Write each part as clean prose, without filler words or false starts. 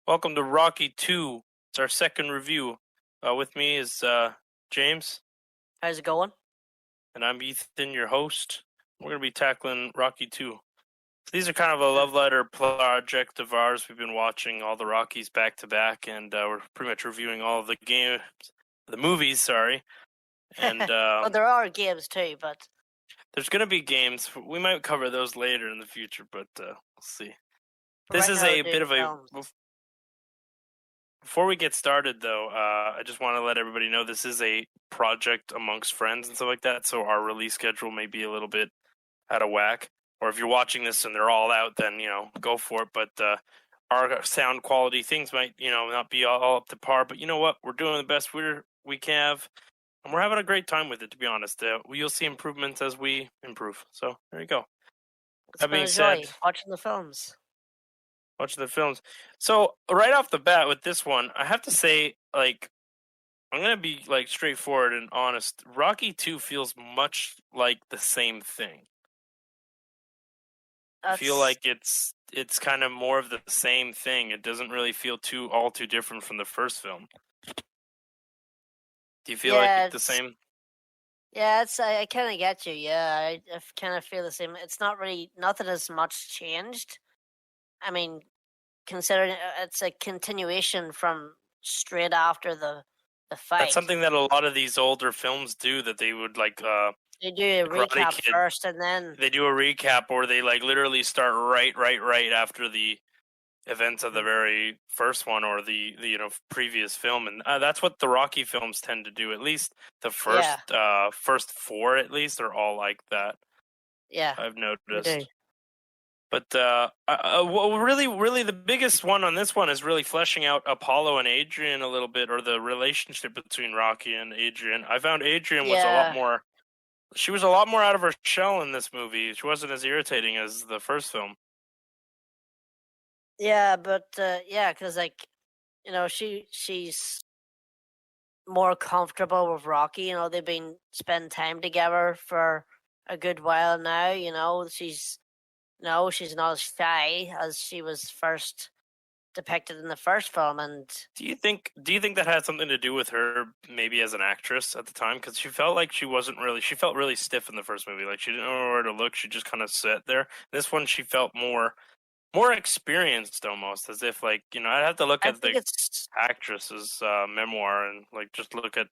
Welcome to Rocky 2. It's our second review. With me is James, How's it going? and I'm Ethan, your host. We're going to be tackling Rocky 2. These are kind of a love letter project of ours. We've been watching all the Rockies back to back, and we're pretty much reviewing all of the movies, sorry. And Well, there are games too, but there's going to be games. We might cover those later in the future, but we'll see. This right is now we're a doing bit of a... films. Before we get started, though, I just want to let everybody know this is a project amongst friends and stuff like that, so our release schedule may be a little bit out of whack. Or if you're watching this and they're all out, then, go for it. But our sound quality, things might, not be all up to par. But you know what? We're doing the best we have, and we're having a great time with it, to be honest. You'll see improvements as we improve. So there you go. It's That been being a joy said, watching the films. watching the films. So right off the bat with this one, I have to say, like, I'm gonna be like straightforward and honest. Rocky 2 feels much like the same thing. I feel That's like it's kind of more of the same thing. It doesn't really feel all too different from the first film. Do you feel like yeah, the same? it's I kind of get you. Yeah, I kind of feel the same. It's not really nothing as much changed. I mean, considering it's a continuation from straight after the That's fight. something that a lot of these older films do. That they would like They do a Karate recap Kid. first, and then They do a recap, or they like literally start right after the events of the very first one or the previous film, and that's what the Rocky films tend to do. At least the yeah, first four, at least, are all like that. yeah, I've they do. noticed. But really, the biggest one on this one is really fleshing out Apollo and Adrian a little bit, or the relationship between Rocky and Adrian. I found Adrian was a lot Yeah, more. She was a lot more out of her shell in this movie. She wasn't as irritating as the first film. yeah, but yeah, because like she's more comfortable with Rocky. They've been spending time together for a good while now. She's no, she's not as shy as she was first depicted in the first film, and Do you think that had something to do with her maybe as an actress at the time? Because she felt like she felt really stiff in the first movie. Like she didn't know where to look. She just kind of sat there. This one, she felt more experienced, almost as if like I'd have to look I at think the it's actress's memoir and like just look at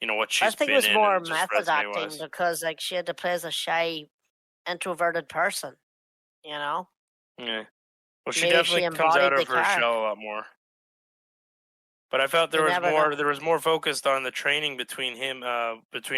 what I she's think it been was in more and just method resume acting wise. because like she had to play as a shy, introverted person. You know, Yeah. Well, she maybe she definitely comes out embodied the of her shell character. a lot more. But I felt You never know. there was more focused on the training between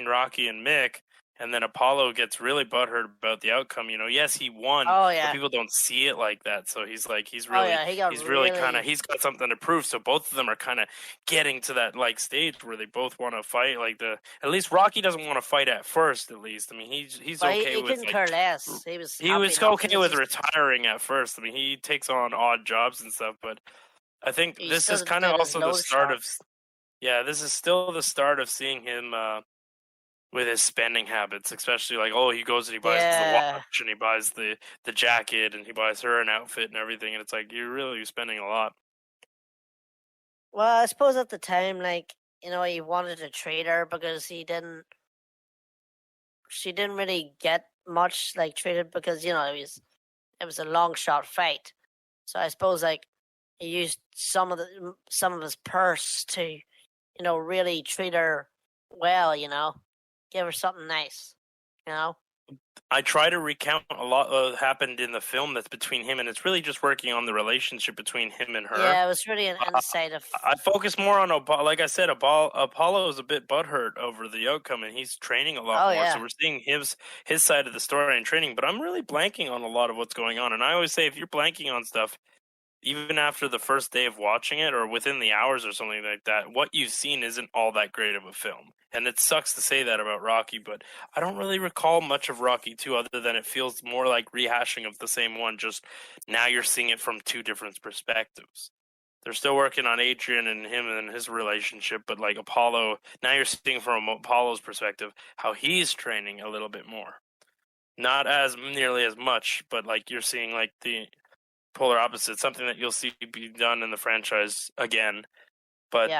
Rocky and Mick, and then Apollo gets really butthurt about the outcome. Yes, he won, Oh but yeah, people don't see it like that. So oh yeah, he got he's really kind of really. he's got something to prove. So both of them are kind of getting to that like stage where they both want to fight. Like at least Rocky doesn't want to fight at first. At least I mean he's But okay he with couldn't like care less. He was he happy was enough. He okay was with just retiring at first. I mean he takes on odd jobs and stuff, but I think he this is still kind of did his also the nose start shot. of this is still the start of seeing him with his spending habits, especially like he goes and he buys the Yeah. watch and he buys the jacket and he buys her an outfit and everything, and it's like you're spending a lot. Well, I suppose at the time, like, he wanted to trade her because she didn't really get much, like, traded because, it was a long shot fight. So I suppose, like, he used some of his purse to, really treat her well, give her something nice, you know? I try to recount a lot of happened in the film that's between him, and it's really just working on the relationship between him and her. Yeah, it was really an insight of, I focus more on Apollo. Like I said, Apollo is a bit butthurt over the outcome, and he's training a lot oh, more. So yeah. we're seeing his side of the story and training. But I'm really blanking on a lot of what's going on. And I always say, if you're blanking on stuff, even after the first day of watching it or within the hours or something like that, what you've seen isn't all that great of a film. And it sucks to say that about Rocky, but I don't really recall much of Rocky 2 other than it feels more like rehashing of the same one, just now you're seeing it from two different perspectives. They're still working on Adrian and him and his relationship, but like Apollo, now you're seeing from Apollo's perspective how he's training a little bit more. Not as nearly as much, but like you're seeing like the polar opposite, something that you'll see be done in the franchise again. But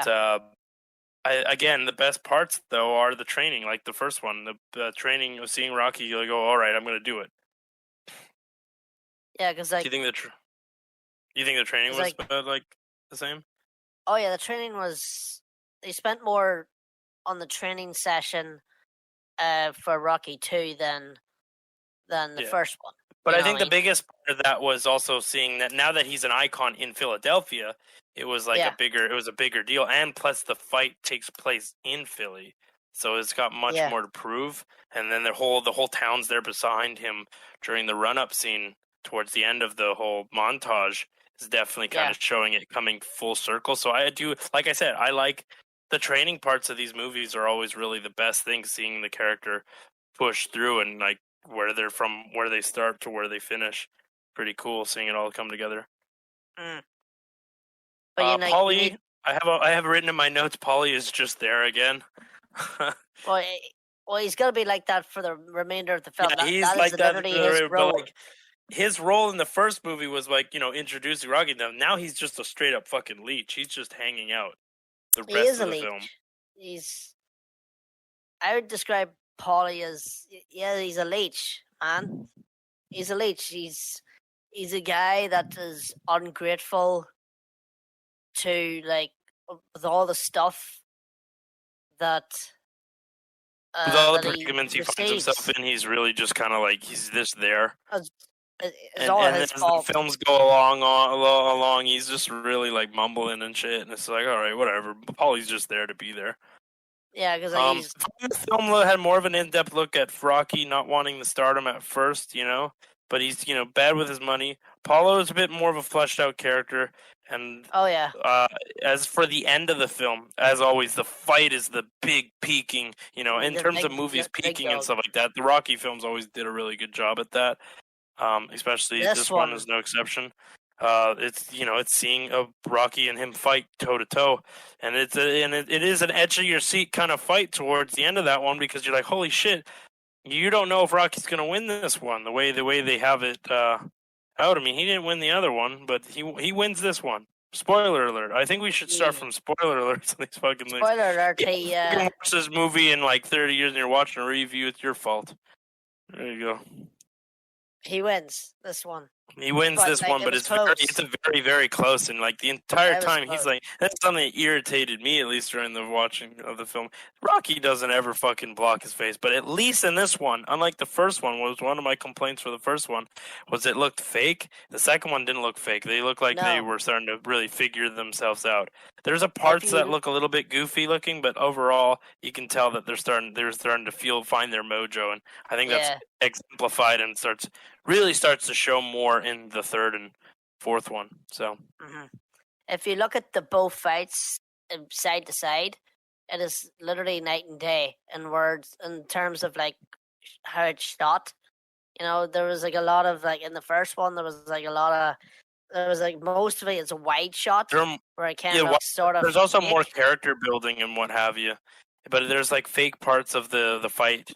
again, the best parts though are the training, like the first one, the training of seeing Rocky. You'll go, all right, I'm going to do it. Yeah, because Do you think the training was like the same? Oh yeah, the training was. They spent more on the training session for Rocky 2 than the first one. But I think the biggest part of that was also seeing that now that he's an icon in Philadelphia, it was like a bigger deal, and plus the fight takes place in Philly, so it's got much more to prove. And then the whole town's there behind him during the run-up scene towards the end of the whole montage is definitely kind of showing it coming full circle. So I do, like I said, I like the training parts of these movies are always really the best thing, seeing the character push through and like where they're from, where they start to where they finish. Pretty cool seeing it all come together. But Paulie, I have written in my notes, Paulie is just there again. well, he's gonna be like that for the remainder of the film. Yeah, he's like that. His role. Like, his role in the first movie was like, introducing Rocky. Now he's just a straight up fucking leech. He's just hanging out the rest of the film. I would describe Paulie as he's a leech, man. He's a leech. He's a guy that is ungrateful to like with all the stuff that with all the predicaments he finds himself in, he's really just kind of like he's just there. It's all his fault. As the films go along, he's just really like mumbling and shit, and it's like, all right, whatever. Paulie's just there to be there. Yeah, because the film had more of an in-depth look at Rocky not wanting the stardom at first, but he's bad with his money. Paulo is a bit more of a fleshed out character, and as for the end of the film, as always, the fight is the big peaking. In terms of movies peaking and stuff like that, the Rocky films always did a really good job at that. Especially this one is no exception. It's seeing a Rocky and him fight toe to toe, and it is an edge of your seat kind of fight towards the end of that one, because you're like, holy shit, you don't know if Rocky's gonna win this one the way they have it out. I mean, he didn't win the other one, but he wins this one. Spoiler alert! I think we should start from spoiler alerts on these fucking things. Spoiler alert! You can watch this movie in like 30 years, and you're watching a review. It's your fault. There you go. He wins this one. He wins this one, but it's a very, very close. And like the entire time, he's like, that's something that irritated me, at least during the watching of the film. Rocky doesn't ever fucking block his face, but at least in this one, unlike the first one, was one of my complaints for the first one, was it looked fake. The second one didn't look fake. They looked like they were starting to really figure themselves out. There's a parts that look a little bit goofy looking, but overall, you can tell that they're starting to find their mojo, and I think that's exemplified and really starts to show more in the third and fourth one. So, if you look at the both fights side to side, it is literally night and day in terms of like how it's shot. There was like a lot of like in the first one, there was like most of it is a wide shot where I kind of sort of. There's also more character building and what have you, but there's like fake parts of the fight.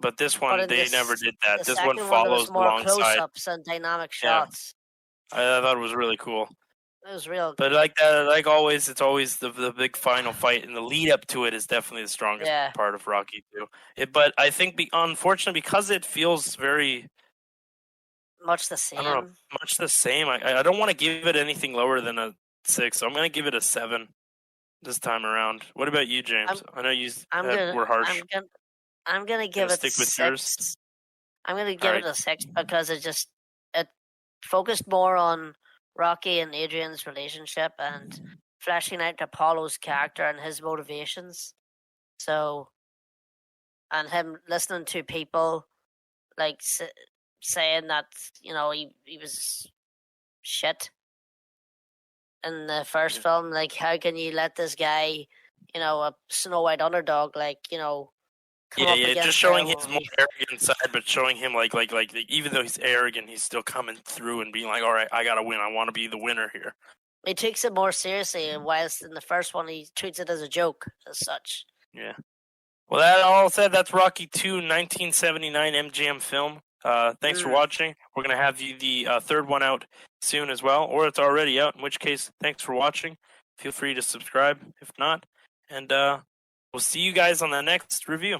But this one, they never did that. This one follows alongside. More close-ups and dynamic shots. I thought it was really cool. It was real. But like always, it's always the big final fight, and the lead up to it is definitely the strongest part of Rocky 2. But I think, unfortunately, because it feels very much the same. I don't know, much the same. I don't want to give it anything lower than a 6, so I'm going to give it a 7 this time around. What about you, James? I know we're harsh. I'm gonna give it 6. I'm gonna give it a 6 because it focused more on Rocky and Adrian's relationship and fleshing out Apollo's character and his motivations. So, and him listening to people like saying that he was shit in the first film. Like, how can you let this guy, a Snow White underdog, just showing his more arrogant side, but showing him like even though he's arrogant, he's still coming through and being like, all right, I gotta win. I want to be the winner here. He takes it more seriously, whilst in the first one he treats it as a joke, as such. Yeah. Well, that all said, that's Rocky 2, 1979 MGM film. Thanks for watching. We're going to have the third one out soon as well, or it's already out, in which case, thanks for watching. Feel free to subscribe if not. And we'll see you guys on the next review.